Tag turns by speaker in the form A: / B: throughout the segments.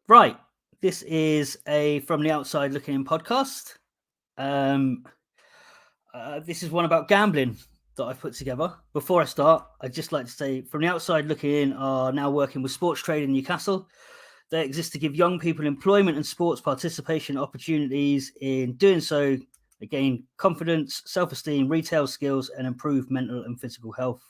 A: Right. This is a From the Outside Looking In podcast. This is one about gambling that I've put together. Before I start, I'd just like to say From the Outside Looking In are now working with Sports Trade in Newcastle. They exist to give young people employment and sports participation opportunities. In doing so, they gain confidence, self-esteem, retail skills, and improve mental and physical health.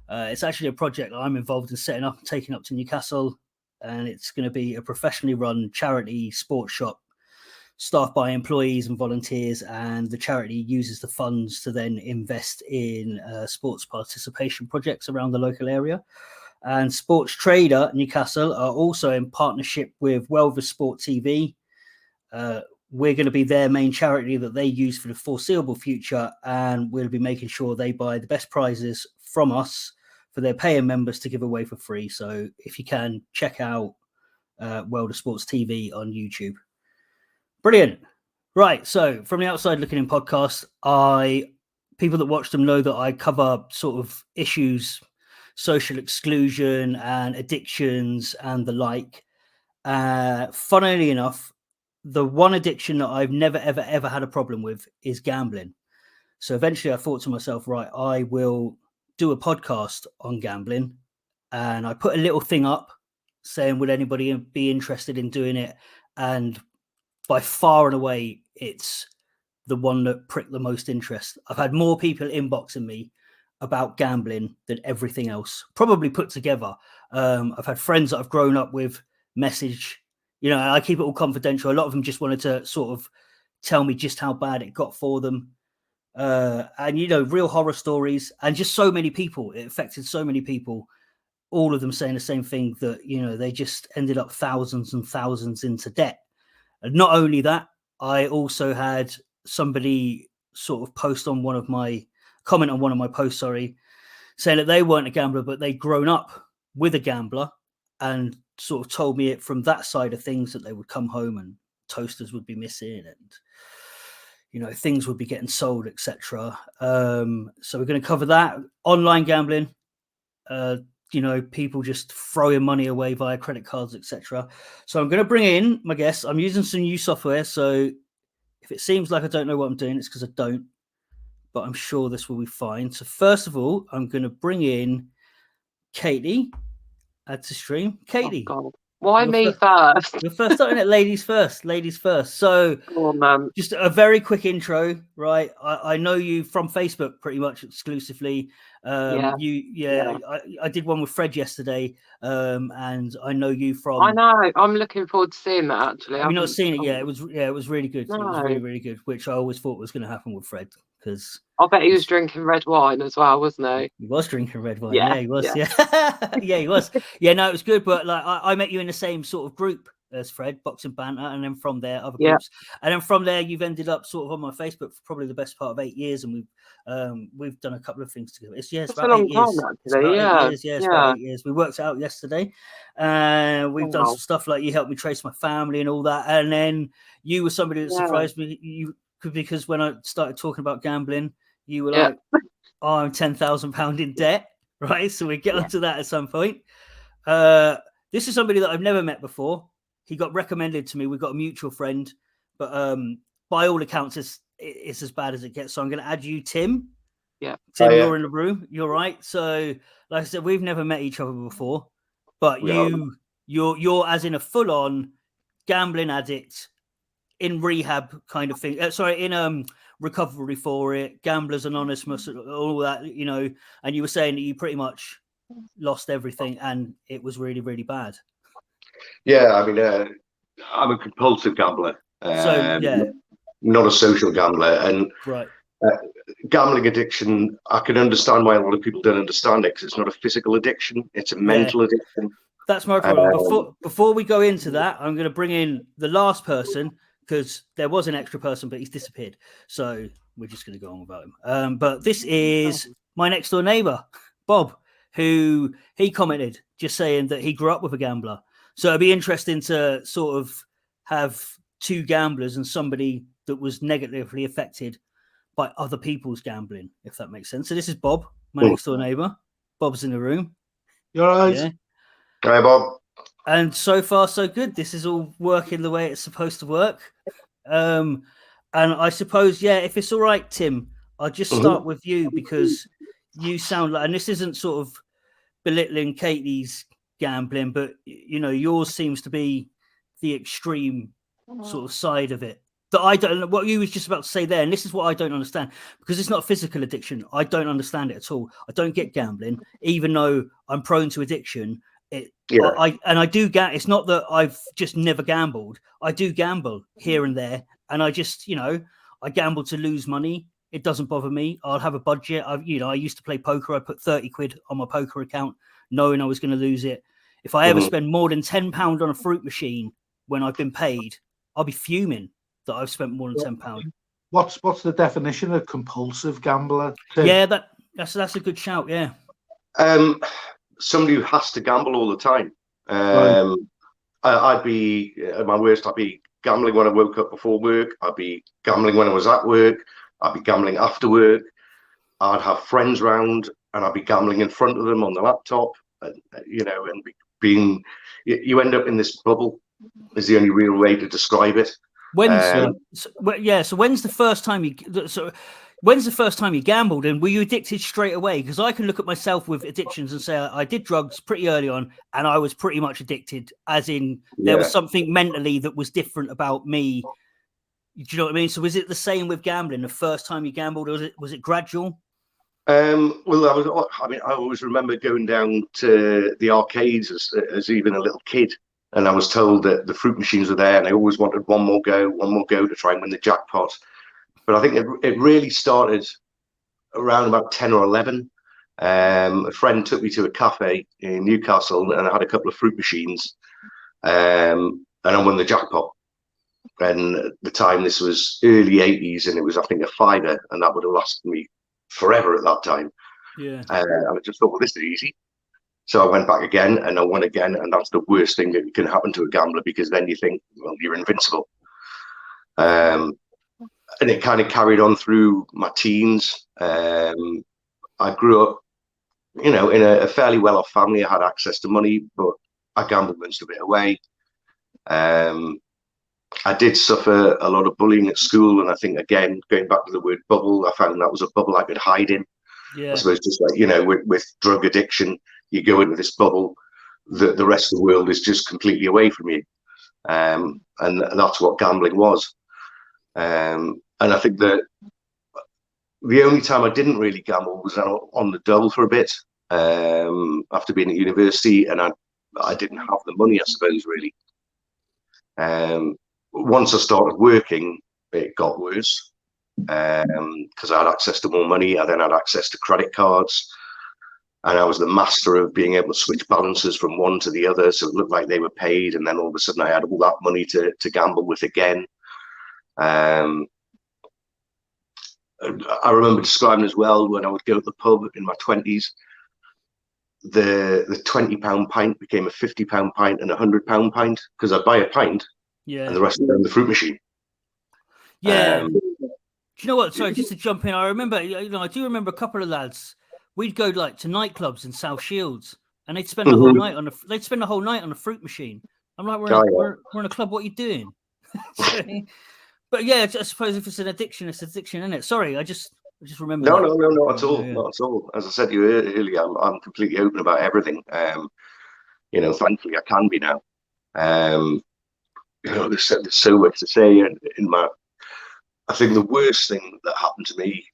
A: It's actually a project that I'm involved in setting up and taking up to Newcastle, and it's going to be a professionally run charity sports shop staffed by employees and volunteers, and the charity uses the funds to then invest in sports participation projects around the local area. And Sports Trader Newcastle are also in partnership with Welver Sport TV. We're going to be their main charity that they use for the foreseeable future, and we'll be making sure they buy the best prizes from us for their paying members to give away for free. So if you can, check out Welver Sports TV on YouTube. Brilliant. Right. So From the Outside Looking In podcast, people that watch them know that I cover sort of issues, social exclusion and addictions and the like. Funnily enough, the one addiction that I've never, ever had a problem with is gambling. So eventually I thought to myself, right, I will do a podcast on gambling. And I put a little thing up saying, would anybody be interested in doing it? And by far and away, it's the one that pricked the most interest. I've had more people inboxing me about gambling than everything else, probably put together. I've had friends that I've grown up with message, I keep it all confidential. A lot of them just wanted to sort of tell me just how bad it got for them. And, real horror stories, and just so many people. It affected so many people, all of them saying the same thing, that, they just ended up thousands and thousands into debt. And not only that, I also had somebody sort of comment on one of my posts, saying that they weren't a gambler, but they'd grown up with a gambler, and sort of told me it from that side of things, that they would come home and toasters would be missing and, things would be getting sold, etc. So we're going to cover that. Online gambling, people just throwing money away via credit cards, etc. So I'm going to bring in my guests. I'm using some new software, so if it seems like I don't know what I'm doing, it's because I don't, but I'm sure this will be fine. So first of all, I'm going to bring in Katy, add to stream. Katy.
B: Oh God. Why me first?
A: You're first starting at ladies first. So just a very quick intro, right? I know you from Facebook pretty much exclusively. I did one with Fred yesterday, and I know you from.
B: I know. I'm looking forward to seeing that. Actually,
A: have you not seen it yet? It was really good.
B: No.
A: It was really, really good, which I always thought was going to happen with Fred, because
B: I bet he was drinking red wine as well, wasn't he?
A: He was drinking red wine.
B: Yeah,
A: he was. Yeah, he was. Yeah, no, it was good. But like, I met you in the same sort of group as Fred, Boxing Banter, and then from there, other groups, and then from there, you've ended up sort of on my Facebook for probably the best part of 8 years, and we've done a couple of things together. It's about 8 years. It's about 8 years. About 8 years. We worked out yesterday, and we've done some stuff like you helped me trace my family and all that, and then you were somebody that surprised me. Because when I started talking about gambling, you were like, "Oh, I'm £10,000 in debt," right? So we get onto that at some point. This is somebody that I've never met before. He got recommended to me. We've got a mutual friend, but by all accounts, it's as bad as it gets. So I'm going to add you, Tim.
B: Yeah,
A: Tim, you're in the room. You're right. So, like I said, we've never met each other before, but you're as in a full-on gambling addict in rehab kind of thing. In recovery for it, Gamblers Anonymous, all that, and you were saying that you pretty much lost everything and it was really, really bad.
C: Yeah, I mean, I'm a compulsive gambler, not a social gambler, and gambling addiction, I can understand why a lot of people don't understand it, because it's not a physical addiction, it's a mental addiction.
A: That's my problem. Before we go into that, I'm going to bring in the last person, because there was an extra person, but he's disappeared. So we're just going to go on without him. But this is my next door neighbor, Bob, who he commented just saying that he grew up with a gambler. So it'd be interesting to sort of have two gamblers and somebody that was negatively affected by other people's gambling, if that makes sense. So this is Bob, my next door neighbor. Bob's in the room.
C: You all right?
A: Yeah.
C: Hi, Bob.
A: And so far, so good. This is all working the way it's supposed to work. And I suppose, yeah, if it's all right, Tim, I'll just start with you because you sound like, and this isn't sort of belittling Katie's gambling, but yours seems to be the extreme sort of side of it. That I don't know what you was just about to say there, and this is what I don't understand because it's not physical addiction. I don't understand it at all. I don't get gambling, even though I'm prone to addiction. I do it's not that I've just never gambled. I do gamble here and there, and I just I gamble to lose money. It doesn't bother me. I'll have a budget. I used to play poker. I put 30 quid on my poker account, knowing I was going to lose it. If I ever spend more than £10 on a fruit machine when I've been paid, I'll be fuming that I've spent more than £10.
D: What's the definition of compulsive gambler, Tim?
A: Yeah, that's a good shout. Yeah.
C: Somebody who has to gamble all the time. I'd be at my worst. I'd be gambling when I woke up before work. I'd be gambling when I was at work. I'd be gambling after work. I'd have friends round, and I'd be gambling in front of them on the laptop. And you end up in this bubble. Is the only real way to describe it.
A: So when's the first time you gambled, and were you addicted straight away? Because I can look at myself with addictions and say I did drugs pretty early on, and I was pretty much addicted. As in, there was something mentally that was different about me. Do you know what I mean? So was it the same with gambling? The first time you gambled, or was it gradual?
C: Well, I always remember going down to the arcades as even a little kid, and I was told that the fruit machines were there, and I always wanted one more go to try and win the jackpot. But I think it really started around about 10 or 11. A friend took me to a cafe in Newcastle, and I had a couple of fruit machines, and I won the jackpot. And at the time, this was early 80s, and it was, I think, a £5, and that would have lasted me forever at that time.
A: Yeah.
C: And I just thought, well, this is easy. So I went back again, and I won again, and that's the worst thing that can happen to a gambler, because then you think, well, you're invincible. And it kind of carried on through my teens. I grew up, in a fairly well-off family. I had access to money, but I gambled most of it away. I did suffer a lot of bullying at school, and I think, again, going back to the word bubble, I found that was a bubble I could hide in.
A: Yeah.
C: I suppose just like, with drug addiction, you go into this bubble that the rest of the world is just completely away from you. And that's what gambling was. And I think that the only time I didn't really gamble was on the dole for a bit, after being at university, and I didn't have the money, I suppose, really. Once I started working, it got worse, because I had access to more money. I then had access to credit cards, and I was the master of being able to switch balances from one to the other, so it looked like they were paid, and then all of a sudden I had all that money to gamble with again. I remember describing as well, when I would go to the pub in my 20s, the £20 pint became a £50 pint and a £100 pint, because I'd buy a pint, and the rest of them the fruit machine.
A: Yeah. Do you know what? Sorry, just to jump in. I remember, I do remember a couple of lads. We'd go to nightclubs in South Shields, and they'd spend the whole night on a fruit machine. I'm like, we're in a club. What are you doing? But yeah, I suppose if it's an addiction, it's addiction, isn't it? Sorry, I just remember.
C: No, not at all. Not at all. As I said to you earlier, I'm completely open about everything. Thankfully I can be now. There's so much to say. I think the worst thing that happened to me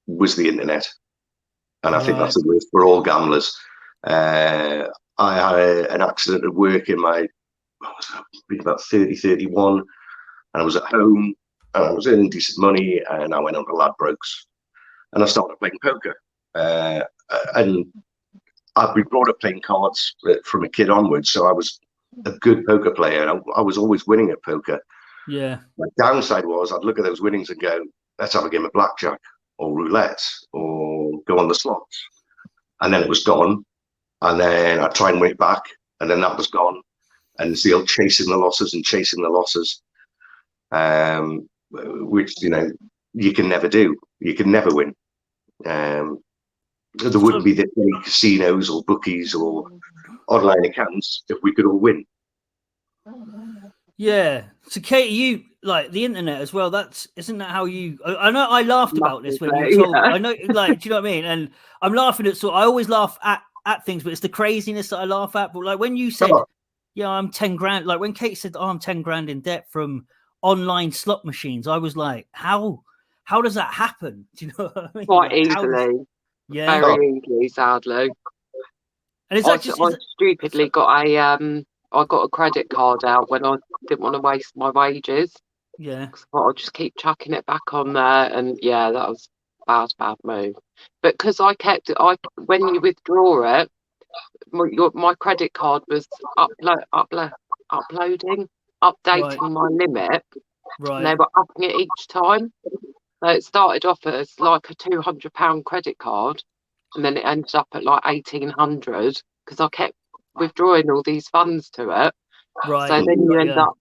C: was the internet, and I think that's the worst for all gamblers. I had an accident at work in about 31, and I was at home, and I was earning decent money, and I went on to Ladbrokes, and I started playing poker. And I'd been brought up playing cards from a kid onwards, so I was a good poker player, and I was always winning at poker.
A: Yeah.
C: My downside was I'd look at those winnings and go, let's have a game of blackjack or roulette or go on the slots. And then it was gone. And then I'd try and win it back, and then that was gone. And it's the old chasing the losses, which, you can never do. You can never win. there wouldn't be this many casinos or bookies or online accounts if we could all win.
A: Yeah. So, Katie, you like the internet as well. Isn't that how you? I know I laughed about this when you told. I know, like, do you know what I mean? And I'm laughing at I always laugh at things, but it's the craziness that I laugh at. But like when you said, "Yeah, I'm 10 grand," like when Kate said, "Oh, I'm 10 grand in debt from online slot machines," I was like, "How does that happen?" Do you know what I mean?
B: Quite
A: like,
B: easily.
A: Yeah.
B: Very easily, sadly.
A: And is that
B: I stupidly got I got a credit card out when I didn't want to waste my wages.
A: Yeah.
B: So I'll just keep chucking it back on there, and yeah, that was bad move. But because I kept it, when you withdraw it, my credit card was updating my limit.
A: Right.
B: And they were upping it each time. So it started off as like a £200 credit card, and then it ended up at like 1,800 because I kept withdrawing all these funds to it.
A: Right.
B: So then you end up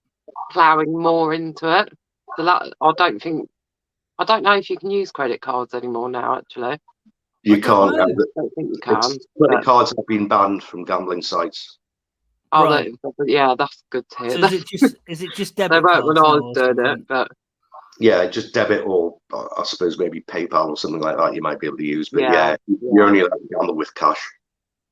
B: ploughing more into it. So that I don't know if you can use credit cards anymore now. Actually,
C: you can't.
B: I don't think you can.
C: Credit cards have been banned from gambling sites.
B: Oh,
A: right.
B: Yeah, that's good to hear.
A: So is it just debit?
B: They weren't when I was doing it, but
C: yeah, just debit or I suppose maybe PayPal or something like that. You might be able to use, but yeah. You're only allowed to gamble with cash.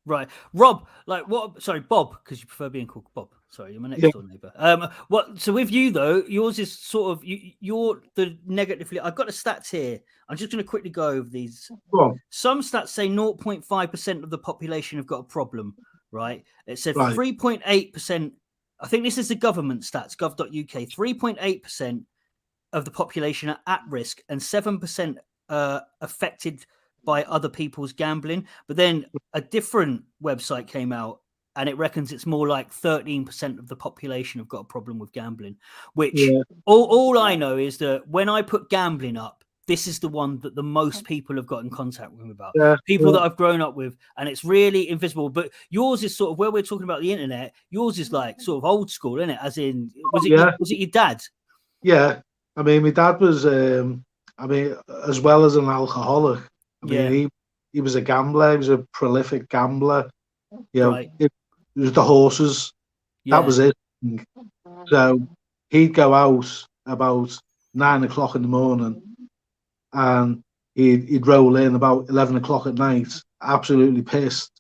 A: Right, Rob. Like what? Sorry, Bob, because you prefer being called Bob. Sorry, you're my next door neighbour. What? So with you though, yours is sort of you're the negatively. I've got the stats here. I'm just going to quickly go over these. Some stats say 0.5% of the population have got a problem. Right. It said 3.8%. I think this is the government stats, gov.uk. 3.8% of the population are at risk, and 7% affected by other people's gambling. But then a different website came out and it reckons it's more like 13% of the population have got a problem with gambling, which all I know is that when I put gambling up, this is the one that the most people have got in contact with me about. People that I've grown up with, and it's really invisible. But yours is sort of where we're talking about the internet. Yours is like sort of old school, isn't it? As in, was it your dad?
D: Yeah. I mean, my dad was, as well as an alcoholic, I mean, he was a gambler. He was a prolific gambler. You know, it was the horses. That was it. So he'd go out about 9 o'clock in the morning, and he'd roll in about 11 o'clock at night, absolutely pissed.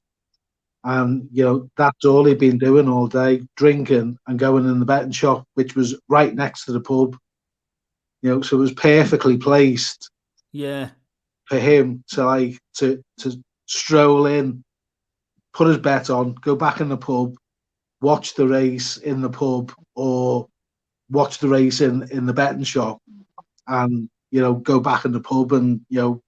D: And that's all he'd been doing all day, drinking and going in the betting shop, which was right next to the pub. So it was perfectly placed. For him to stroll in, put his bet on, go back in the pub, watch the race in the pub, or watch the race in the betting shop, and go back in the pub and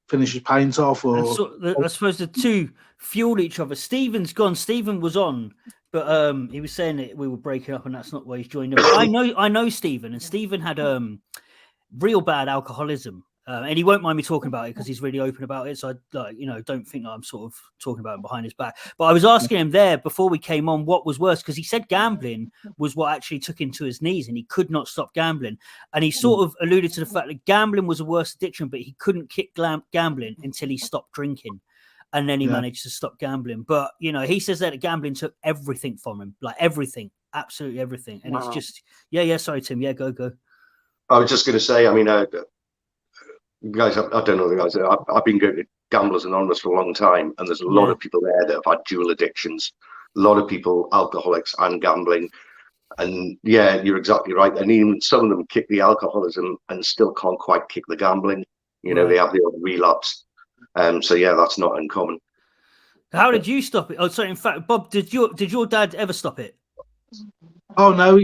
D: finish his pint off. Or
A: I suppose the two fuel each other. Stephen's gone. Stephen was on, but he was saying that we were breaking up, and that's not why he's joined us. I know Stephen, and Stephen had real bad alcoholism. And he won't mind me talking about it because he's really open about it. So I, don't think that I'm sort of talking about him behind his back. But I was asking him there before we came on what was worse, because he said gambling was what actually took him to his knees, and he could not stop gambling. And he sort of alluded to the fact that gambling was a worse addiction, but he couldn't kick gambling until he stopped drinking, and then he managed to stop gambling. But he says that gambling took everything from him, like everything, absolutely everything. And it's just Sorry, Tim. Yeah, go.
C: I was just going to say, I mean, guys, I don't know the guys. I've been going to Gamblers Anonymous for a long time, and there's a lot of people there that have had dual addictions. A lot of people, alcoholics and gambling. And yeah, you're exactly right. And even some of them kick the alcoholism and still can't quite kick the gambling. They have the odd relapse. So yeah, that's not uncommon.
A: How did you stop it? Oh, sorry. In fact, Bob, did your dad ever stop it?
D: Oh no,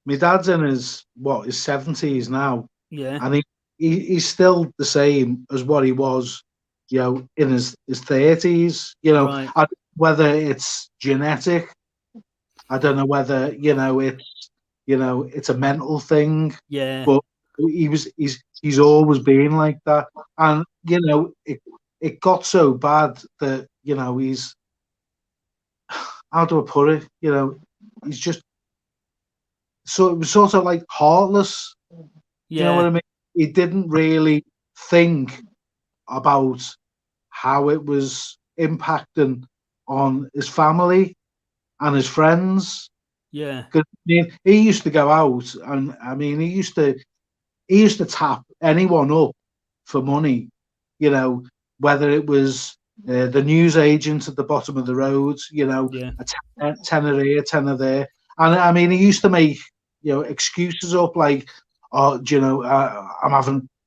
D: my dad's in his 70s now. Yeah, and he's still the same as what he was, in his 30s. Whether it's genetic, I don't know whether it's a mental thing. Yeah, but he's always been like that, and it got so bad that he's, how do I put it? He's just. So it was sort of like heartless. You know what I mean? He didn't really think about how it was impacting on his family and his friends.
A: Yeah.
D: Because he used to go out, and he used to tap anyone up for money, whether it was the news agent at the bottom of the road, a tenner here, tenner there. And he used to make, excuses up like, oh,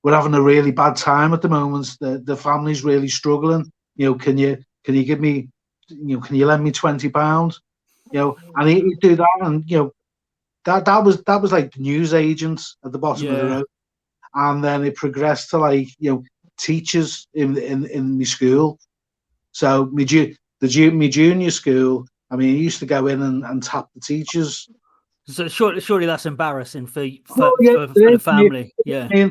D: we're having a really bad time at the moment. The family's really struggling. Can you give me, can you lend me £20? And he'd do that, and that was like the news agents at the bottom of the road. And then it progressed to like teachers in my school. So my junior school, he used to go in and tap the teachers.
A: So surely that's embarrassing for the family. Yeah.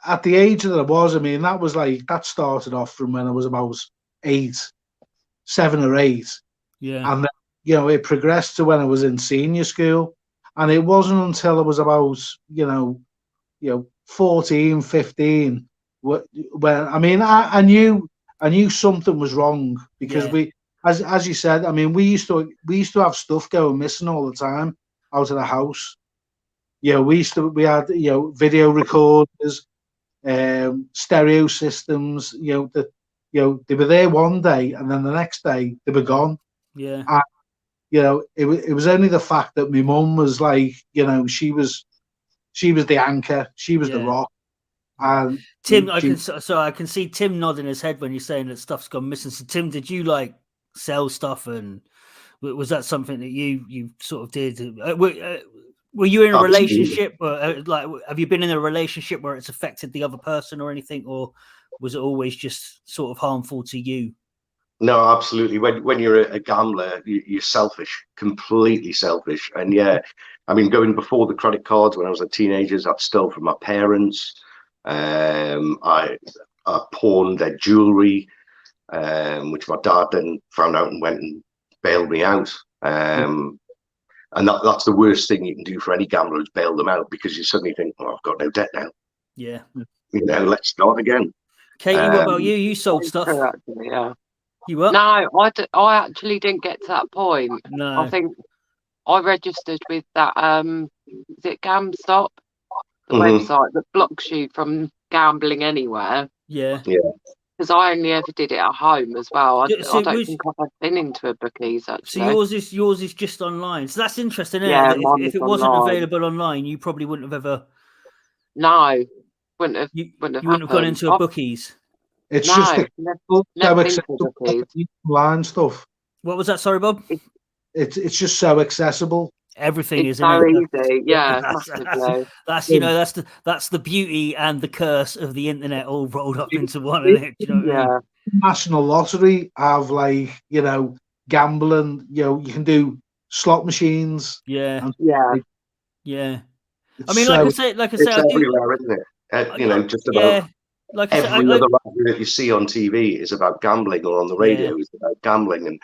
D: At the age that I was, that was like, that started off from when I was about 7 or 8.
A: Yeah.
D: And then, it progressed to when I was in senior school. And it wasn't until I was about, 14, 15, when I knew something was wrong, because we, as you said, we used to have stuff going missing all the time out of the house. We had video recorders, stereo systems. That they were there one day, and then the next day they were gone.
A: Yeah.
D: And, it was only the fact that my mum was like, she was the anchor, she was the rock. And
A: Tim, I can see Tim nodding his head when you're saying that stuff's gone missing. So Tim, did you like sell stuff, and was that something that you sort of did? Were you in a relationship, or like, have you been in a relationship where it's affected the other person or anything, or was it always just sort of harmful to you?
C: No, absolutely. When you're a gambler, you're selfish, completely selfish. And going before the credit cards, when I was a teenager, I stole from my parents. I pawned their jewelry, which my dad then found out and went and bailed me out. And that's the worst thing you can do for any gambler, is bail them out, because you suddenly think, oh, I've got no debt now.
A: Yeah.
C: Let's start again.
A: Katie, what about you? You sold stuff.
B: Actually, yeah.
A: You what?
B: No, I actually didn't get to that point.
A: No.
B: I think I registered with that, is it GamStop? The website that blocks you from gambling anywhere.
A: Yeah.
C: Yeah.
B: Because I only ever did it at home as well. I don't think I've been into a bookies, actually.
A: So yours is just online. So that's interesting.
B: Yeah,
A: if it wasn't available online, you probably wouldn't have ever.
B: No, wouldn't have.
A: You wouldn't have gone into a bookies.
D: It's just so accessible online stuff.
A: What was that? Sorry, Bob.
D: It's just so accessible.
A: Everything
B: it's
A: is
B: so easy. Yeah,
A: that's the beauty and the curse of the internet all rolled up into one. Isn't it? Do you know what I mean?
D: National Lottery have gambling. You can do slot machines.
A: Yeah.
B: Yeah.
A: I mean, like I say,
C: it's everywhere, isn't it? Just about. Like every other advert that you see on TV is about gambling, or on the radio is about gambling, and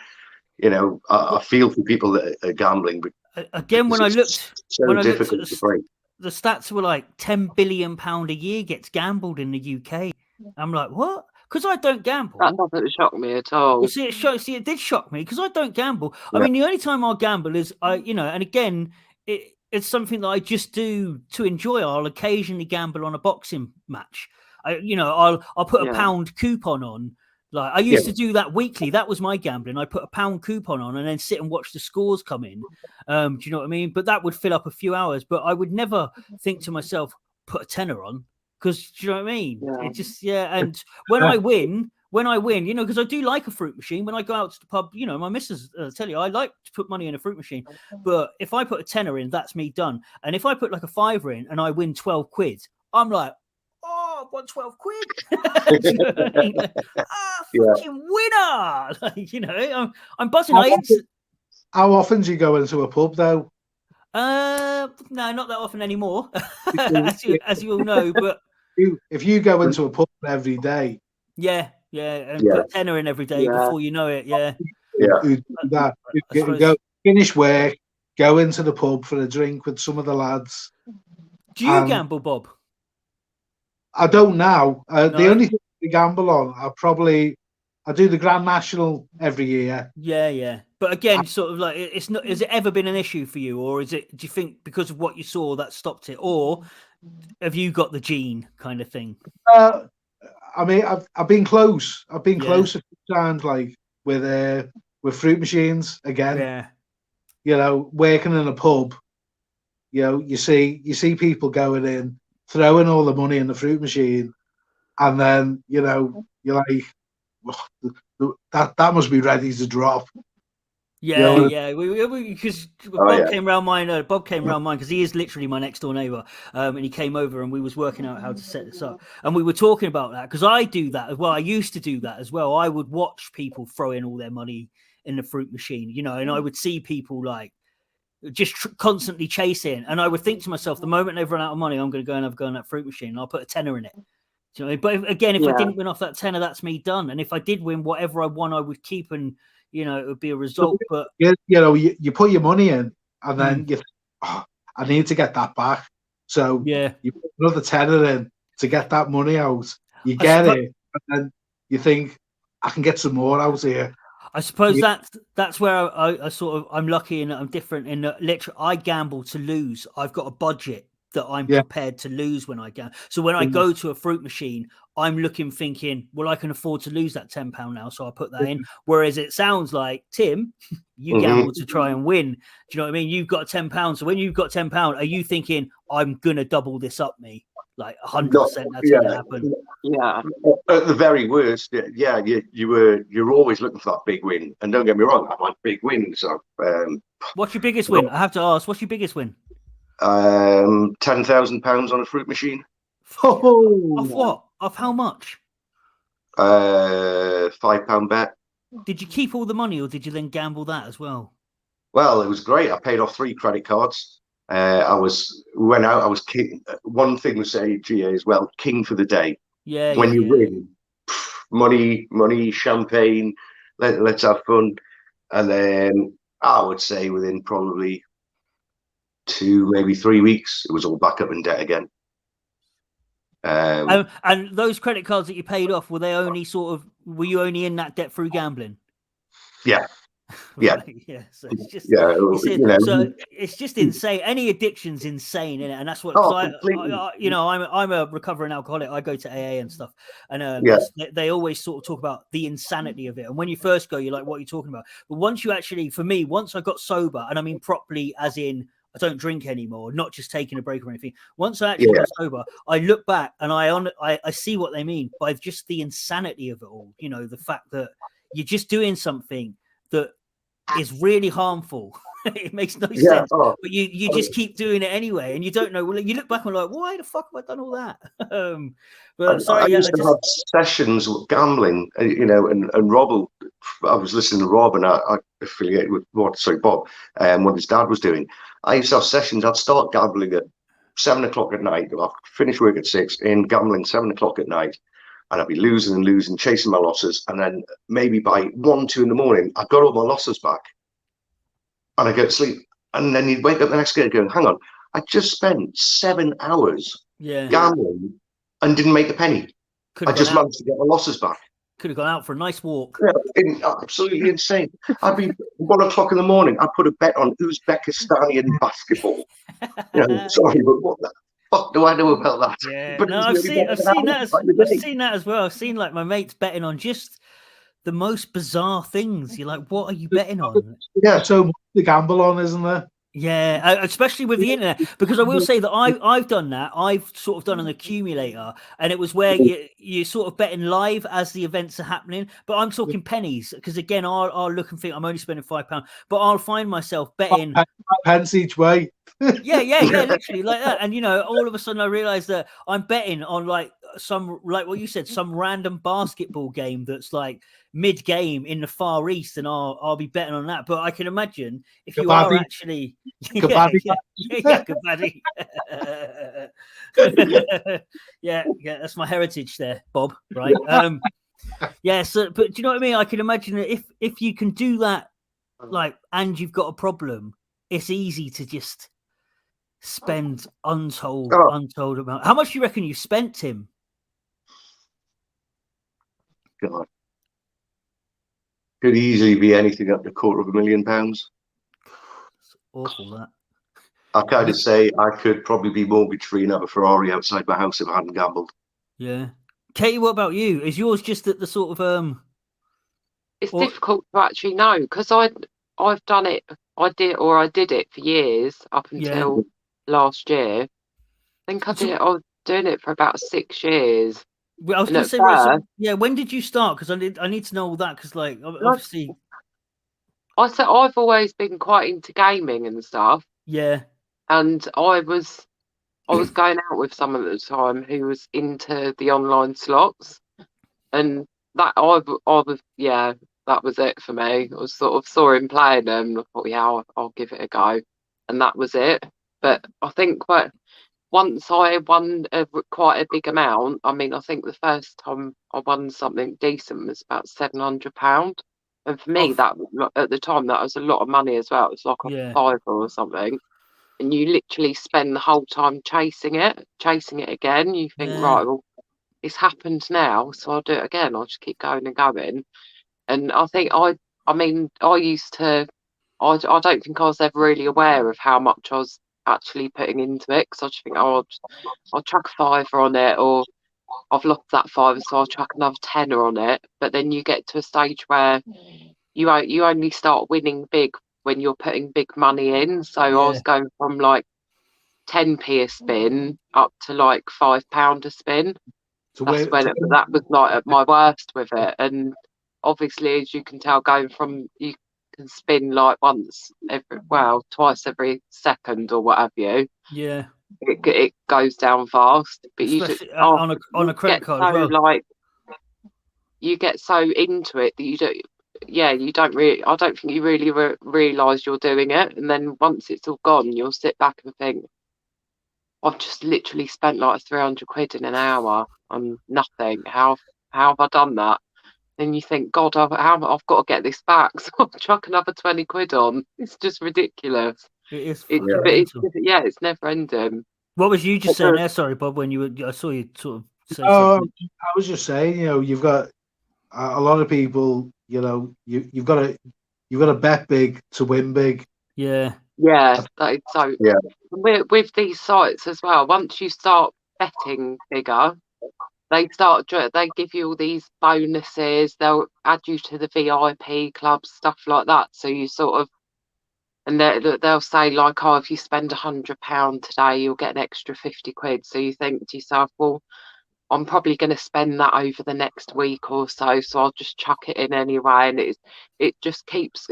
C: I feel for people that are gambling.
A: Again, when I looked,
C: difficult to break.
A: The stats were like £10 billion a year gets gambled in the UK. I'm like, what? Because I don't gamble.
B: That doesn't shock me at all.
A: You see, it did shock me, because I don't gamble. Yeah. I mean, the only time I gamble is and again, it's something that I just do to enjoy. I'll occasionally gamble on a boxing match. I'll put a £1 coupon on. Like I used to do that weekly. That was my gambling. I put a £1 coupon on and then sit and watch the scores come in. Do you know what I mean? But that would fill up a few hours. But I would never think to myself, put a tenner on, because do you know what I mean?
B: Yeah.
A: It just And when I win, because I do like a fruit machine. When I go out to the pub, my missus tell you I like to put money in a fruit machine. But if I put a tenner in, that's me done. And if I put like a fiver in and I win 12 quid, I'm like, oh, I've won 12 quid. You know what I mean? Fucking winner. I'm buzzing.
D: How often do you go into a pub though?
A: No, not that often anymore. as you all know. But
D: if you go into a pub every day,
A: and put a tenner in every day before you know it,
D: go finish work, go into the pub for a drink with some of the lads.
A: Do you gamble, Bob?
D: I don't now. The only thing I gamble on are probably I do the Grand National every year.
A: Yeah. But again, sort of like, it's not. Has it ever been an issue for you, or is it? Do you think because of what you saw that stopped it, or have you got the gene kind of thing?
D: I mean, I've been close. I've been close a few times, like with fruit machines again.
A: Yeah.
D: You know, working in a pub. You know, you see people going in, throwing all the money in the fruit machine, and then you're like, that must be ready to drop.
A: Yeah. Because Bob came round mine. Bob came round mine because he is literally my next door neighbour, and he came over and we was working out how to set this up, and we were talking about that because I do that as well. I used to do that as well. I would watch people throw in all their money in the fruit machine, and I would see people like just constantly chasing, and I would think to myself, the moment they've run out of money, I'm going to go and have a go in that fruit machine, and I'll put a tenner in it. Do you know what I mean? But again, if I didn't win off that tenner, that's me done. And if I did win, whatever I won, I would keep, and it would be a result. But
D: you put your money in, and then you think, I need to get that back. So you put another tenner in to get that money out. You get it, and then you think, I can get some more out here.
A: I suppose that's where I sort of, I'm lucky and I'm different in that literally I gamble to lose. I've got a budget that I'm prepared to lose when I gamble. So when I go to a fruit machine, I'm thinking, well, I can afford to lose that £10 now, so I put that in. Whereas it sounds like, Tim, you gamble to try and win. Do you know what I mean? You've got £10. So when you've got £10, are you thinking, I'm gonna double this up, me? Like 100% that's gonna happen.
B: Yeah.
C: At the very worst, you're always looking for that big win. And don't get me wrong, I want big wins. So,
A: what's your biggest win? I have to ask, what's your biggest win?
C: £10,000 on a fruit machine.
A: Of what? Of how much?
C: £5 bet.
A: Did you keep all the money, or did you then gamble that as well?
C: Well, it was great. I paid off 3 credit cards. I was king. One thing to say, GA, as well, king for the day.
A: Yeah.
C: When you win, money, champagne, let's have fun. And then I would say within probably 2, maybe 3 weeks, it was all back up in debt again.
A: And those credit cards that you paid off, were you only in that debt through gambling?
C: Yeah.
A: Right, yeah. So it's just so it's just insane. Any addiction's insane, innit? And that's what I'm a recovering alcoholic. I go to AA and stuff, and they always sort of talk about the insanity of it. And when you first go, you're like, what are you talking about? But once you actually, for me, once I got sober, and I mean properly, as in I don't drink anymore, not just taking a break or anything. Once I actually got sober, I look back and I see what they mean by just the insanity of it all. The fact that you're just doing something that is really harmful. It makes no sense, but you just keep doing it anyway, and you don't know. Well, you look back and like, why the fuck have I done all that? But sorry,
C: I used to have sessions with gambling, and Rob. I was listening to Rob, and I affiliated with Bob, what his dad was doing. I used to have sessions. I'd start gambling at 7 o'clock at night. I'd finish work at 6, and gambling 7 o'clock at night. And I'd be losing, chasing my losses. And then maybe by 1, 2 in the morning, I got all my losses back. And I go to sleep. And then you'd wake up the next day going, hang on, I just spent 7 hours gambling and didn't make a penny. I just managed to get my losses back.
A: Could have gone out for a nice walk.
C: Yeah, absolutely insane. I'd be 1 o'clock in the morning, I put a bet on Uzbekistani basketball. Sorry, but what the fuck do I know about that?
A: Yeah,
C: but
A: no, I've seen that as well. I've seen like my mates betting on just the most bizarre things. You're like, what are you betting on?
D: Yeah, so much to gamble on, isn't there?
A: Yeah, especially with the internet, because I will say that I've done that. I've sort of done an accumulator, and it was where you sort of betting live as the events are happening. But I'm talking pennies, because again, I'll look and think I'm only spending £5, but I'll find myself betting
D: 5 pence each way.
A: Yeah, literally like that. And all of a sudden I realized that I'm betting on like what you said, some random basketball game that's like mid-game in the Far East, and I'll be betting on that. But I can imagine if you are actually Kabaddi. yeah, that's my heritage there, Bob. Right? So but do you know what I mean? I can imagine that if you can do that, like, and you've got a problem, it's easy to just spend untold amount. How much do you reckon you spent, Tim?
C: God, Could easily be anything up to £250,000.
A: It's awful, that.
C: I kind of say I could probably be mortgage free and have a Ferrari outside my house if I hadn't gambled.
A: Yeah. Katie, what about you? Is yours just at the sort of
B: It's difficult to actually know, because I've done it. I did it for years up until last year. I think I was doing it for about 6 years.
A: Well, I was going to say, right, so, when did you start? Because I need to know all that, because like obviously,
B: I've always been quite into gaming and stuff.
A: Yeah.
B: And I was going out with someone at the time who was into the online slots, and that I was that was it for me. I was sort of saw him playing them, and I thought, yeah, I'll give it a go, and that was it. But I think once I won quite a big amount, I mean, I think the first time I won something decent was about £700, and for me, that at the time that was a lot of money as well. It was like a fiver or something. And you literally spend the whole time chasing it again. You think, right, well, it's happened now, so I'll do it again. I'll just keep going and going. And I think I used to, I don't think I was ever really aware of how much I was actually putting into it, because I just think, oh, I'll chuck a fiver on it, or I've lost that fiver, so I'll chuck another tenner on it. But then you get to a stage where you only start winning big when you're putting big money in. So I was going from like 10p a spin up to like £5 a spin. That was like at my worst with it. And obviously, as you can tell, you can spin like twice every second or what have you.
A: Yeah.
B: It goes down fast. But
A: especially on a credit card as well.
B: Like, you get so into it that you don't really, I don't think you really realise you're doing it. And then once it's all gone, you'll sit back and think, I've just literally spent like £300 in an hour on nothing. How have I done that? And you think, God, I've got to get this back. So I'll chuck another £20 on. It's just ridiculous.
A: It is.
B: It's never ending.
A: What was you just saying there? Sorry, Bob, when I saw you sort of say
D: something. I was just saying, you've got a lot of people, you've got to bet big to win big.
A: Yeah.
B: Yeah, that is so. Yeah. With these sites as well, once you start betting bigger, they give you all these bonuses. They'll add you to the VIP clubs, stuff like that. So you sort of, and they'll say like, oh, if you spend £100 today, you'll get an extra £50. So you think to yourself, well, I'm probably going to spend that over the next week or so I'll just chuck it in anyway. And it just gets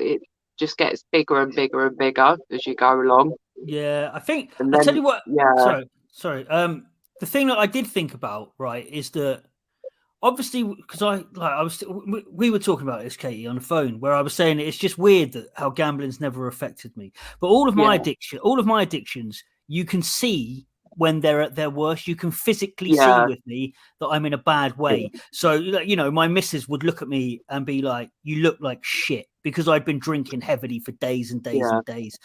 B: bigger and bigger and bigger as you go along.
A: Yeah, I think I'll tell you what. Yeah. Sorry. The thing that I did think about, right, is that obviously, because we were talking about this, Katie, on the phone, where I was saying it's just weird that how gambling's never affected me. But all of my addictions, you can see when they're at their worst. You can physically see with me that I'm in a bad way. So, my missus would look at me and be like, you look like shit, because I'd been drinking heavily for days and days and days.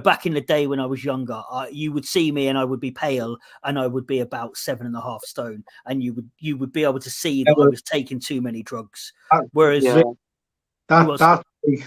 A: Back in the day when I was younger, you would see me and I would be pale and I would be about 7.5 stone, and you would be able to see that I was taking too many drugs. Whereas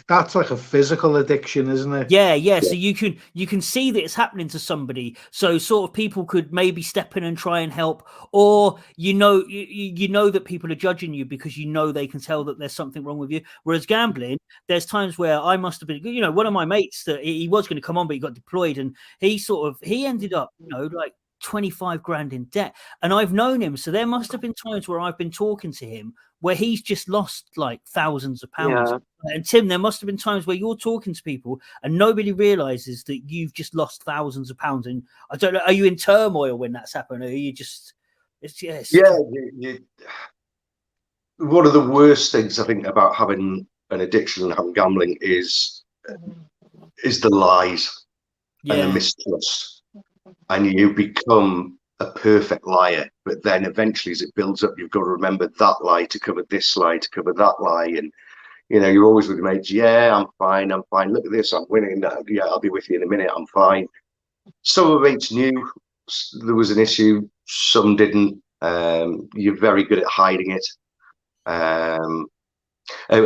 D: that's like a physical addiction, isn't it?
A: Yeah. So you can see that it's happening to somebody. So sort of people could maybe step in and try and help, or you know that people are judging you because they can tell that there's something wrong with you. Whereas gambling, there's times where I must have been, one of my mates that he was going to come on, but he got deployed, and he ended up, like 25 grand in debt. And I've known him, so there must have been times where I've been talking to him where he's just lost like thousands of pounds. And Tim, there must have been times where you're talking to people and nobody realizes that you've just lost thousands of pounds. And I don't know, are you in turmoil when that's happened, or are you just
C: one of the worst things I think about having an addiction and having gambling is the lies and the mistrust. And you become a perfect liar, but then eventually as it builds up, you've got to remember that lie to cover this lie, to cover that lie. And you're always with your mates. Yeah, I'm fine, look at this, I'm winning. Yeah, I'll be with you in a minute, I'm fine. Some of the mates knew there was an issue, some didn't. You're very good at hiding it.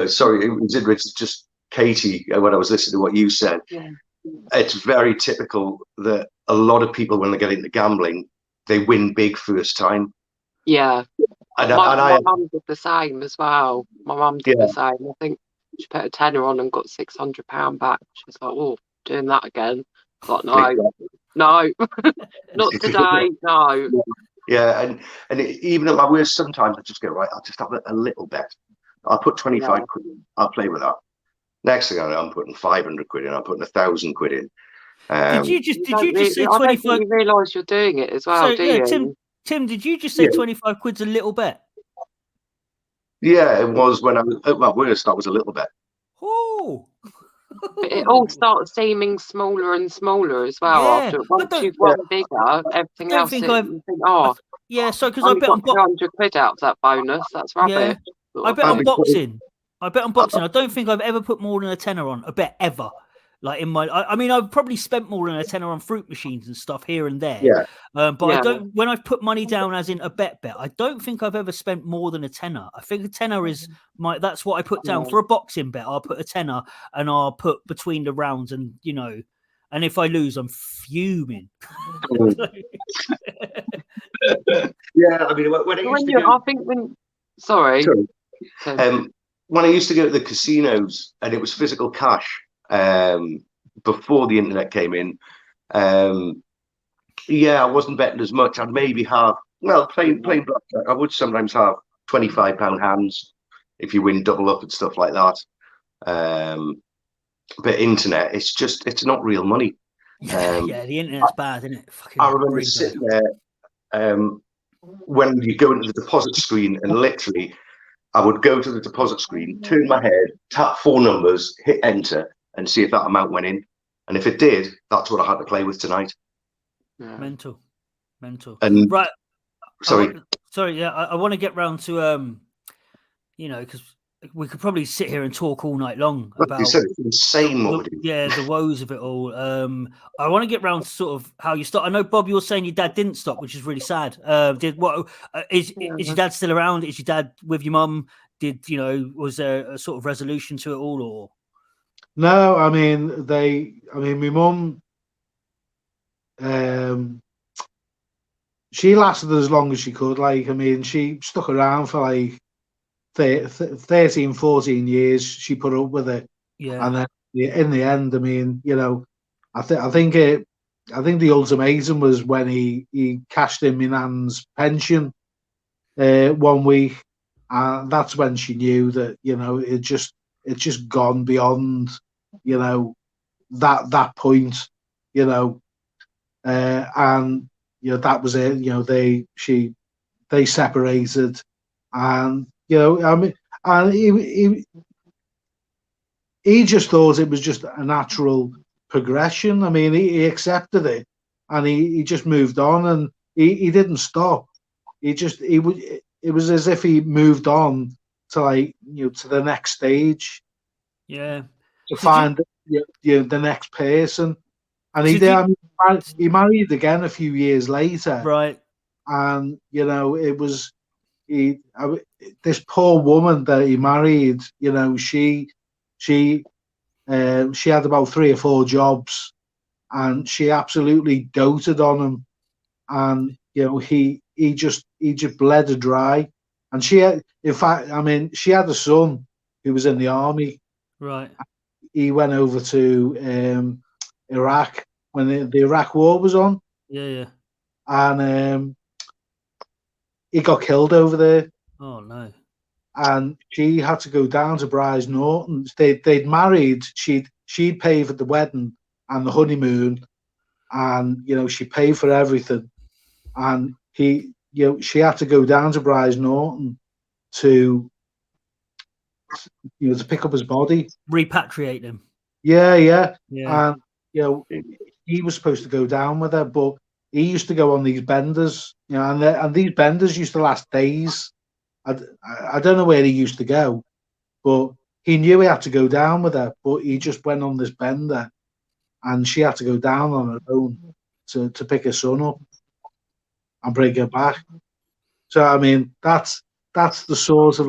C: Sorry, it was it's just Katy. When I was listening to what you said, it's very typical that a lot of people, when they get into gambling, they win big first time.
B: Yeah. My mum did the same as well. My mum did the same. I think she put a tenner on and got £600 back. She's like, oh, doing that again. Like, no, not today, no.
C: Yeah, and even at my worst, sometimes I just go, right, I'll just have a little bet. I'll put 25 quid in. I'll play with that. Next thing I know, I'm putting 500 quid in. I'm putting 1,000 quid in.
A: Did you just say 25?
B: I don't think you realise you're doing it as well, do you?
A: Tim, did you just say 25 quid's a little bet?
C: Yeah, it was when I was at my worst. That was a little bet.
A: Oh.
B: It all starts seeming smaller and smaller as well. After once you've won bigger, everything else. You think,
A: so because I bet on
B: 200 quid out of that bonus. That's rubbish.
A: Yeah. I bet on boxing. I don't think I've ever put more than a tenner on a bet ever. Like in my, I mean, I've probably spent more than a tenner on fruit machines and stuff here and there.
C: Yeah.
A: But I don't. When I've put money down, as in a bet, I don't think I've ever spent more than a tenner. I think a tenner is that's what I put down for a boxing bet. I'll put a tenner and I'll put between the rounds, and and if I lose, I'm fuming.
C: Yeah, I mean, when I used to go to the casinos and it was physical cash. Before the internet came in, I wasn't betting as much. I'd maybe have playing blackjack. I would sometimes have £25 hands if you win double up and stuff like that. But internet, it's not real money.
A: The internet's bad, isn't it?
C: I remember sitting there when you go into the deposit screen, and literally, I would go to the deposit screen, turn my head, tap 4 numbers, hit enter, and see if that amount went in. And if it did, that's what I had to play with tonight.
A: Mental.
C: And
A: right.
C: Sorry.
A: I want to get round to because we could probably sit here and talk all night long about
C: it's insane what we do.
A: The woes of it all. I want to get round to sort of how you start. I know, Bob, you were saying your dad didn't stop, which is really sad. Is your dad still around? Is your dad with your mum? Was there a sort of resolution to it all, or?
D: No, I mean, my mum, she lasted as long as she could. Like, I mean, she stuck around for like 13, 14 years. She put up with it.
A: Yeah.
D: And then in the end, I mean, I think the ultimatum was when he cashed in my nan's pension 1 week. And that's when she knew that, it's just gone beyond, that point, and that was it. They separated, and I mean, and he just thought it was just a natural progression. I mean, he accepted it, and he just moved on, and he didn't stop. It was as if he moved on to to the next stage.
A: Yeah.
D: To find the next person, and he did. He married again a few years later,
A: right?
D: And it was this poor woman that he married. She had about 3 or 4 jobs, and she absolutely doted on him, and he just bled her dry. And she had, in fact, I mean, she had a son who was in the army.
A: Right.
D: He went over to Iraq when the Iraq War was on.
A: Yeah.
D: And he got killed over there.
A: Oh no!
D: And she had to go down to Bryce Norton. They'd married. She'd pay for the wedding and the honeymoon, and she paid for everything. And she had to go down to Bryce Norton to pick up his body,
A: repatriate him.
D: Yeah. And he was supposed to go down with her, but he used to go on these benders, and these benders used to last days. I don't know where he used to go, but he knew he had to go down with her, but he just went on this bender, and she had to go down on her own to pick her son up and bring her back. So I mean, that's the sort of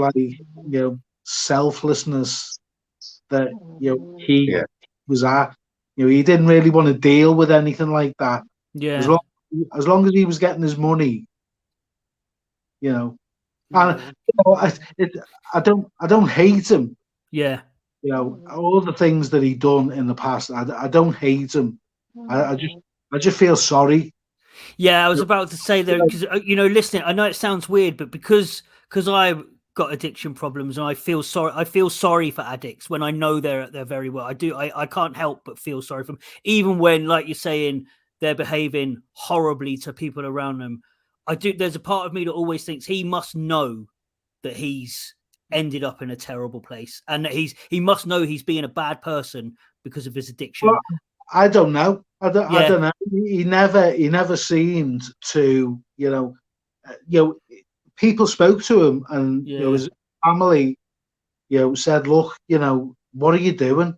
D: selflessness that he was at. He didn't really want to deal with anything like that.
A: Yeah.
D: As long as he was getting his money, And I don't hate him.
A: Yeah.
D: All the things that he done in the past, I don't hate him. I just feel sorry.
A: Yeah, I was about to say though, because listening, I know it sounds weird, but because I've got addiction problems and I feel sorry for addicts when I know they're very well. I can't help but feel sorry for them, even when, like you're saying, they're behaving horribly to people around them. There's a part of me that always thinks he must know that he's ended up in a terrible place, and that he must know he's being a bad person because of his addiction.
D: Well, I don't know. I don't know. He never seemed to, people spoke to him, and his family, said, "Look, what are you doing?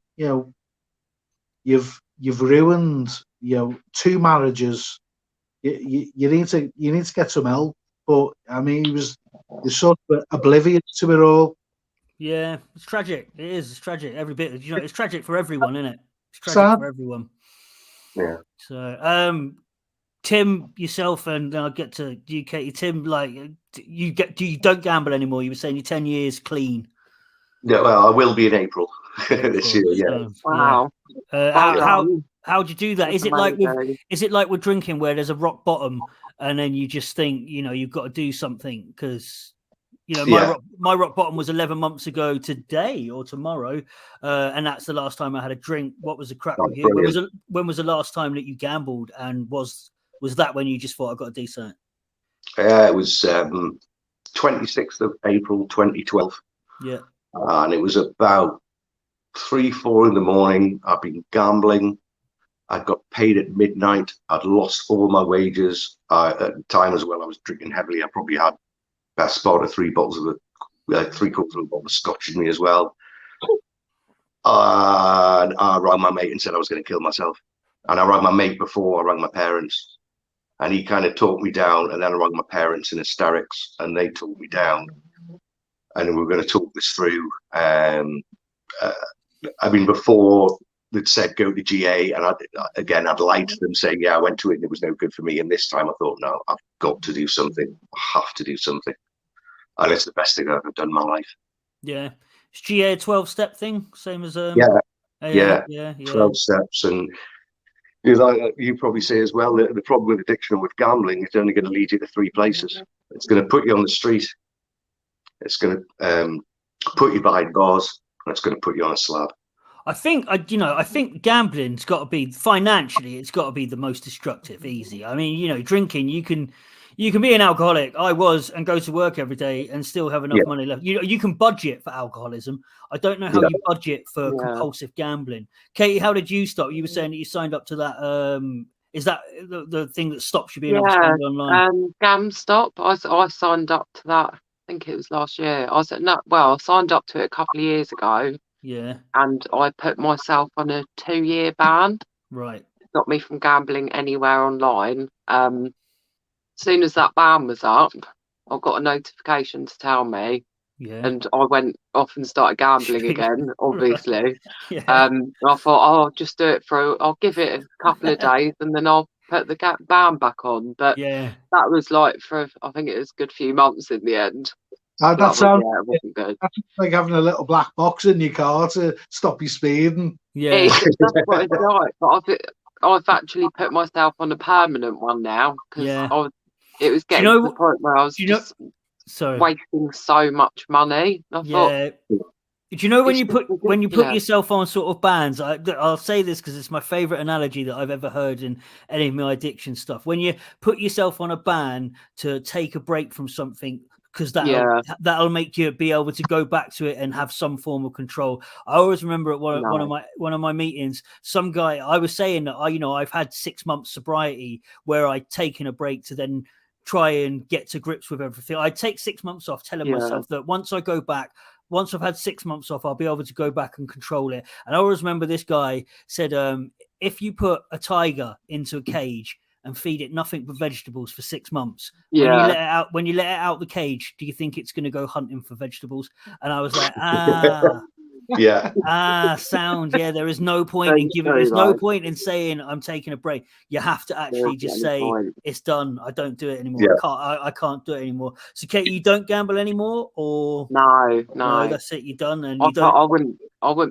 D: You've ruined, 2 marriages. You need to get some help." But I mean, he was sort of oblivious to it all.
A: Yeah, it's tragic. It is. It's tragic. Every bit. It's tragic for everyone, isn't it? It's tragic for everyone.
C: Yeah.
A: So, Tim, yourself, and I'll get to you, Katie. Tim, you don't gamble anymore. You were saying you're 10 years clean.
C: Yeah, well, I will be in April this year. Yeah.
B: Wow.
A: How'd you do that? Is it like with drinking, where there's a rock bottom, and then you just think, you've got to do something because, my rock bottom was 11 months ago today or tomorrow, and that's the last time I had a drink. What was the crack with you? When was the last time that you gambled, and was that when you just thought, I've got to do something?
C: It was 26th of April 2012.
A: Yeah.
C: And it was about 3-4 in the morning. I'd been gambling. I got paid at midnight. I'd lost all my wages. At the time as well, I was drinking heavily. I probably had best part of 3 bottles of 3/4 of a bottle of scotch in me as well. And I rang my mate and said I was going to kill myself. And I rang my mate before I rang my parents. And he kind of talked me down. And then I rang my parents in hysterics, and they talked me down. And we were going to talk this through. I mean, before they'd said go to GA, and I'd lied to them saying, I went to it and it was no good for me. And this time I thought, no, I've got to do something. I have to do something. And it's the best thing I've ever done in my life.
A: Yeah. Is GA a 12-step thing? Same as...
C: 12 steps. And you probably say as well, that the problem with addiction and with gambling, it's only going to lead you to 3 places. It's going to put you on the street. It's going to put you behind bars, and it's going to put you on a slab.
A: I think gambling's got to be, financially, it's got to be the most destructive. Easy. I mean, drinking, you can be an alcoholic. I was, and go to work every day and still have enough money left. You can budget for alcoholism. I don't know how you budget for compulsive gambling. Katie, how did you stop? You were saying that you signed up to that. Is that the thing that stops you being able to gamble online?
B: GamStop. I signed up to that. I think it was last year. I signed up to it a couple of years ago.
A: Yeah.
B: And I put myself on a 2-year ban.
A: Right.
B: Stopped me from gambling anywhere online. As soon as that ban was up, I got a notification to tell me.
A: Yeah.
B: And I went off and started gambling again, obviously.
A: Yeah.
B: I thought, I'll just do it I'll give it a couple of days and then I'll put the ban back on. But that was like I think it was a good few months in the end.
D: That sounds
B: it wasn't good.
D: That's like having a little black box in your car to stop you speeding.
A: Yeah.
B: That's what it's like. But I've actually put myself on a permanent one now because it was getting to the point where I was just wasting so much money. I thought,
A: do you know when you put yourself on sort of bans? I'll say this because it's my favorite analogy that I've ever heard in any of my addiction stuff. When you put yourself on a ban to take a break from something, because that'll make you be able to go back to it and have some form of control. I always remember at one of my meetings, some guy, I was saying that I've had 6 months sobriety where I'd taken a break to then try and get to grips with everything. I'd take 6 months off, telling myself that once I've had 6 months off, I'll be able to go back and control it. And I always remember this guy said, if you put a tiger into a cage and feed it nothing but vegetables for 6 months.
B: Yeah.
A: When you let it out the cage, do you think it's going to go hunting for vegetables? And I was like, sound. Yeah, there is no point in giving. There's no point in saying I'm taking a break. You have to actually just say it's done. I don't do it anymore.
C: Yeah.
A: I can't do it anymore. So, Katie, you don't gamble anymore, or
B: no?
A: That's it. You're done, and
B: I wouldn't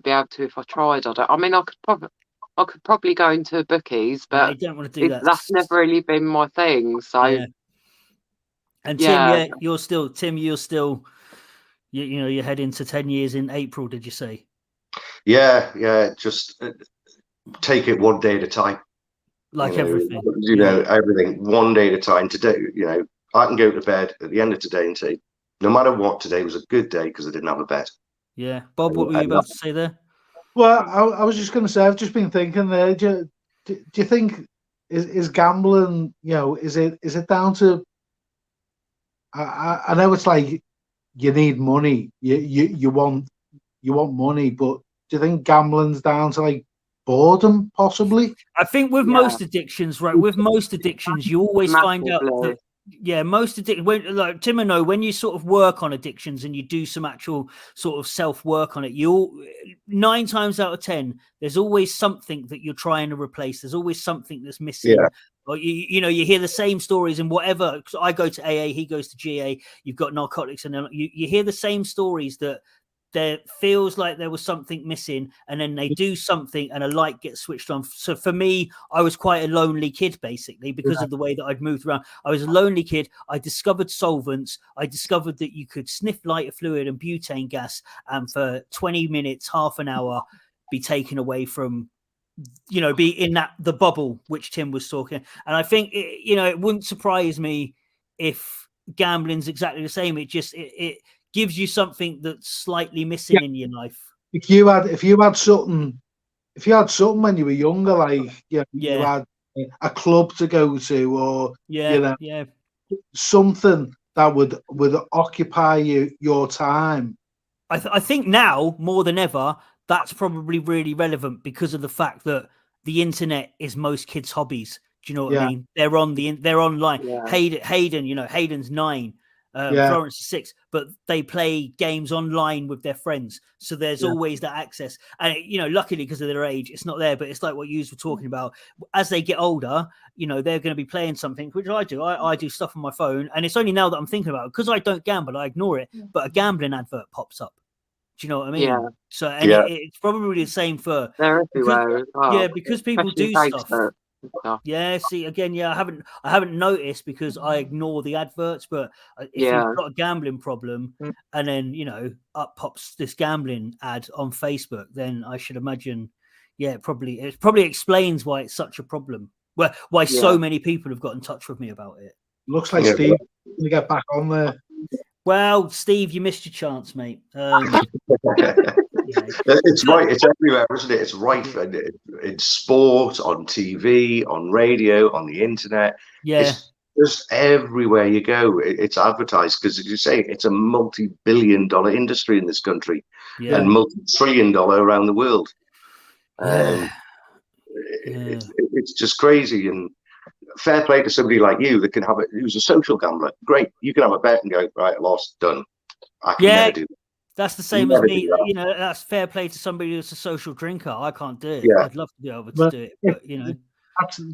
B: be able to if I tried. I mean, I could probably go into bookies, but
A: I don't want to do that.
B: That's never really been my thing. So,
A: and Tim, you're still. You're heading to 10 years in April, did you say?
C: Yeah. Just take it one day at a time.
A: Like everything.
C: Everything one day at a time. Today, I can go to bed at the end of today and say, no matter what, today was a good day because I didn't have a bed.
A: Yeah. Bob, what were you about to say there?
D: Well, I was just going to say, I've just been thinking there. Do you think is gambling? Is it down to? I know it's like you need money. You want money, but do you think gambling's down to like boredom, possibly?
A: I think with most addictions, right? With most addictions, you always find out that most addictions, like Tim and I, when you sort of work on addictions and you do some actual sort of self-work on it, 9 times out of 10, there's always something that you're trying to replace. There's always something that's missing.
C: Yeah.
A: Or you hear the same stories and whatever. I go to AA, he goes to GA. You've got narcotics, and then you hear the same stories that there feels like there was something missing, and then they do something and a light gets switched on. So for me, I was quite a lonely kid, basically, because of the way that I'd moved around. I was a lonely kid. I discovered solvents. I discovered that you could sniff lighter fluid and butane gas, and for 20 minutes, half an hour, be taken away from, be in the bubble which Tim was talking. And I think, it wouldn't surprise me if gambling's exactly the same. It just, it gives you something that's slightly missing in your life. If you
D: had something when you were younger, like you had a club to go to, or something that would occupy your time.
A: I think now more than ever that's probably really relevant because of the fact that the internet is most kids' hobbies. Do you know what I mean? They're online. Yeah. Hayden's 9. Florence is 6, but they play games online with their friends, so there's always that access. And luckily because of their age, it's not there. But it's like what you were talking about. As they get older, they're going to be playing something, which I do. I do stuff on my phone, and it's only now that I'm thinking about it because I don't gamble. I ignore it, but a gambling advert pops up. Do you know what I mean? Yeah. So it's probably the same for.
B: They're everywhere.
A: Because people do stuff. Yeah, see, again, I haven't noticed because I ignore the adverts, but if you've got a gambling problem and then up pops this gambling ad on Facebook, then I should imagine it probably explains why it's such a problem, why so many people have got in touch with me about it.
D: Looks like Steve to get back on there.
A: Well, Steve, you missed your chance, mate.
C: It's right. It's everywhere, isn't it? It's rife in sport, on TV, on radio, on the internet.
A: Yeah,
C: it's just everywhere you go. It's advertised because, as you say, it's a multi-billion-dollar industry in this country and multi-trillion-dollar around the world. It's just crazy. And fair play to somebody like you that can have it, who's a social gambler. Great, you can have a bet and go, right, I lost, done. I can never do that.
A: That's the same as me. That's fair play to somebody who's a social drinker. I can't do it. I'd love to be able to do it, but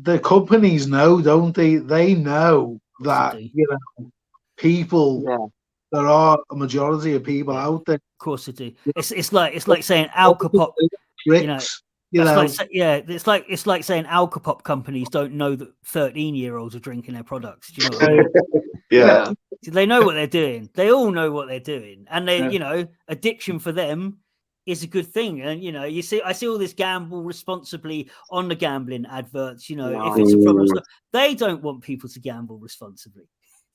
D: the companies know, don't they? They know that people. There are a majority of people out there.
A: Of course they do. It's like saying Alcopop. It's like saying Alcopop companies don't know that 13-year-olds are drinking their products. Do you know what I mean?
C: Yeah.
A: They know what they're doing. They all know what they're doing, and they, addiction for them is a good thing. And I see all this gamble responsibly on the gambling adverts. If it's a problem, they don't want people to gamble responsibly.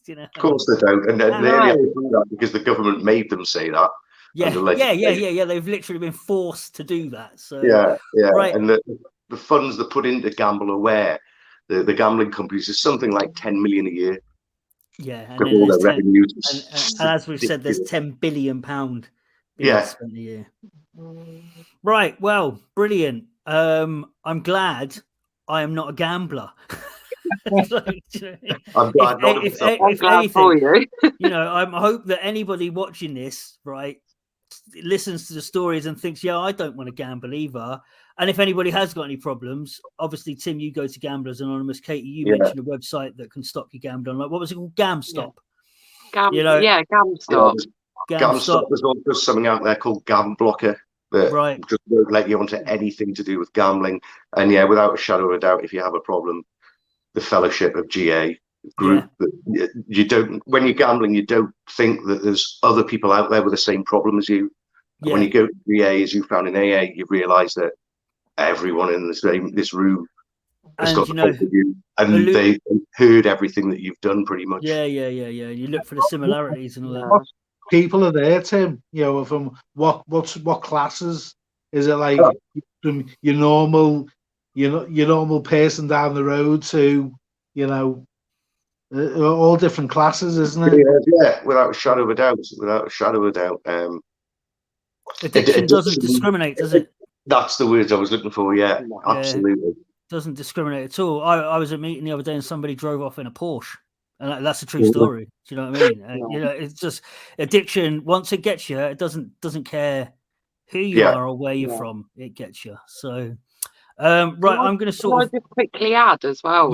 C: Of course they don't, and they only do that because the government made them say that.
A: Yeah. They've literally been forced to do that. So
C: right. And the funds they put into Gamble Aware, the gambling companies, is something like 10 million a year.
A: Yeah, and then there's and as we've said, there's £10 billion being spent a year. Right. Well, brilliant. I'm glad I am not a gambler. If anything, I hope that anybody watching this, right, listens to the stories and thinks, yeah, I don't want to gamble either. And if anybody has got any problems, obviously, Tim, you go to Gamblers Anonymous. Katie, you mentioned a website that can stop you gambling. Like, what was it called? GamStop.
B: GamStop.
C: GamStop. There's also something out there called GamBlocker that just won't let you onto anything to do with gambling. And yeah, without a shadow of a doubt, if you have a problem, the Fellowship of GA group, you don't, when you're gambling, you don't think that there's other people out there with the same problem as you. And when you go to GA, as you found in AA, you realise that everyone in this room has got the problem with you, and they heard everything that you've done pretty much.
A: Yeah. You look for the similarities and all that. What
D: people are there, Tim? From what classes? Is it like from your normal person down the road to all different classes, isn't it?
C: Yeah, without a shadow of a doubt.
A: Addiction doesn't discriminate, does it?
C: That's the words I was looking for. Yeah, absolutely.
A: Doesn't discriminate at all. I was at a meeting the other day and somebody drove off in a Porsche, and that's a true story. Do you know what I mean? It's just addiction. Once it gets you, it doesn't care who you are or where you're from. It gets you. So, I'm going to sort of
B: just quickly add as well.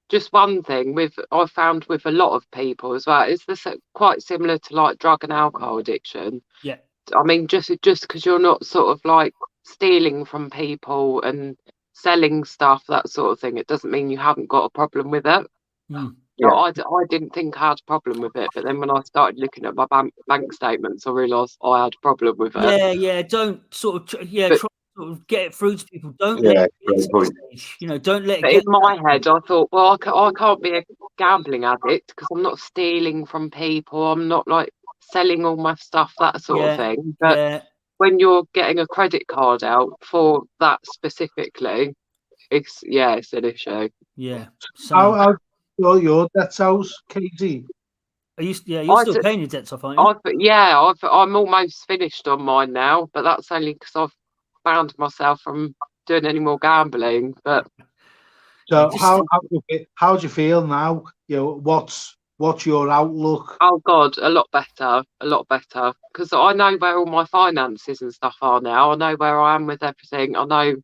B: Just one thing I found with a lot of people as well is this quite similar to like drug and alcohol addiction.
A: Yeah.
B: I mean, just because you're not sort of like stealing from people and selling stuff, that sort of thing, it doesn't mean you haven't got a problem with it. I didn't think I had a problem with it, but then when I started looking at my bank statements, I realised I had a problem with it.
A: Don't sort of try to sort of get it through to people. Don't let it get to the stage. Don't let it get
B: in my head. I thought, well, I can't be a gambling addict because I'm not stealing from people. I'm not like selling all my stuff, that sort of thing. But when you're getting a credit card out for that specifically, it's an issue.
A: Yeah.
D: How your debts out, Katy?
A: You're still paying your debts off, aren't you?
B: I'm almost finished on mine now, but that's only because I've banned myself from doing any more gambling. But
D: so how do you feel now? What's your outlook?
B: Oh God, a lot better, because I know where all my finances and stuff are now. I know where I am with everything. I know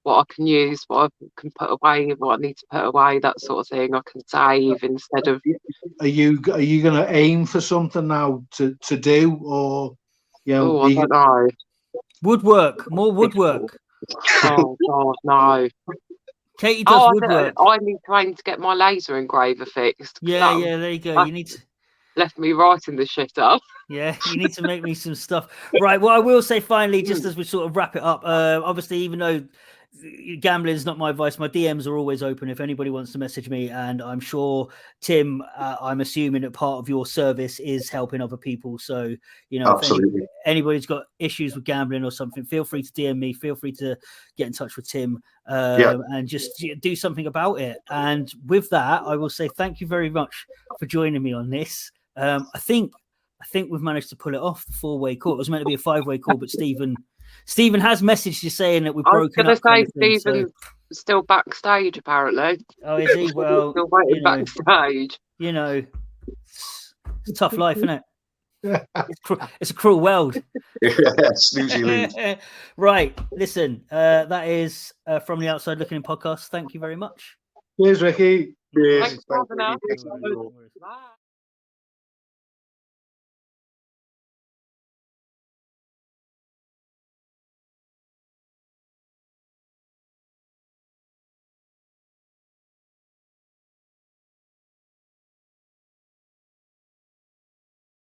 B: what I can use, what I can put away, what I need to put away, that sort of thing. I can save instead of.
D: Are you going to aim for something now to do, or
B: I don't know.
A: More woodwork.
B: Oh God, no.
A: Katie does woodwork.
B: I need to aim to get my laser engraver fixed.
A: Yeah, there you go. You need to.
B: Left me right in the shit up.
A: Yeah, you need to make me some stuff. Right. Well, I will say finally, just as we sort of wrap it up, obviously, even though gambling is not my advice, my DMs are always open if anybody wants to message me. And I'm sure, Tim, I'm assuming that part of your service is helping other people. So,
C: absolutely.
A: If anybody's got issues with gambling or something, feel free to DM me. Feel free to get in touch with Tim and just do something about it. And with that, I will say thank you very much for joining me on this. I think we've managed to pull it off, the 4-way call. It was meant to be a 5-way call, but Stephen has messaged you saying that we've broken up.
B: I was going to say Stephen's still backstage, apparently.
A: Oh, is he? Well,
B: still waiting backstage.
A: It's a tough life, isn't it? It's a cruel world.
C: Snoozy.
A: Right. Listen, that is From the Outside Looking In podcast. Thank you very much.
D: Cheers, Ricky.
C: Cheers.
B: Thanks for having us. Bye.